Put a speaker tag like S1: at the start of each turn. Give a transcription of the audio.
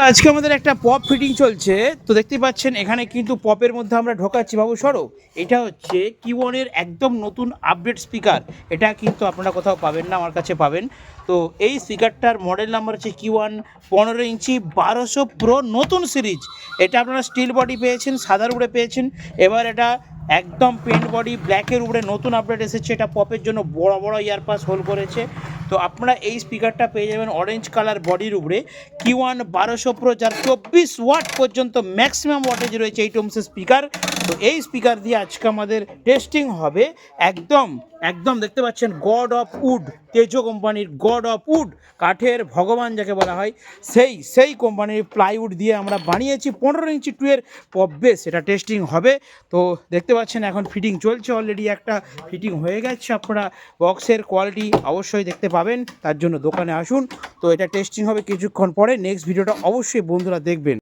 S1: আজকে আমাদের একটা পপ ফিটিং চলছে, তো দেখতেই পাচ্ছেন এখানে কিন্তু পপের মধ্যে আমরা ঢোকাচ্ছি। বাবু সরো, এটা হচ্ছে কিওয়ানের একদম নতুন আপডেট স্পিকার। এটা কিন্তু আপনারা কোথাও পাবেন না, আমার কাছে পাবেন। তো এই স্পিকারটার মডেল নাম্বার হচ্ছে কিওয়ান 15 ইঞ্চি 1200 প্রো নতুন সিরিজ। এটা আপনারা স্টিল বডি পেয়েছেন, সাদার উপরে পেয়েছেন, এবার এটা একদম পেন্ট বডি ব্ল্যাকের উপরে নতুন আপডেট এসেছে। এটা পপের জন্য বড় বড় ইয়ারপাস হোল করেছে। তো আপনারা এই স্পিকারটা পেয়ে যাবেন অরেঞ্জ কালার বডির উপরে, কিওয়ান 1200 প্রো, যার 24 ওয়াট পর্যন্ত ম্যাক্সিমাম ওয়াটেজ রয়েছে এই টোমসের স্পিকার। তো এই স্পিকার দিয়ে আজকে আমাদের টেস্টিং হবে। একদম একদম দেখতে পাচ্ছেন গড অফ উড, তেজো কোম্পানির গড অফ উড, কাঠের ভগবান যাকে বলা হয়, সেই কোম্পানির প্লাইউড দিয়ে আমরা বানিয়েছি 15 ইঞ্চি 2 এর পপ বেস। এটা টেস্টিং হবে। তো দেখতে পাচ্ছেন এখন ফিটিং চলছে, অলরেডি একটা ফিটিং হয়ে গেছে। আপনারা বক্সের কোয়ালিটি অবশ্যই দেখতে পাবেন, তার জন্য দোকানে আসুন। তো এটা টেস্টিং হবে কিছুক্ষণ পরে। নেক্সট ভিডিওটা অবশ্যই বন্ধুরা দেখবেন।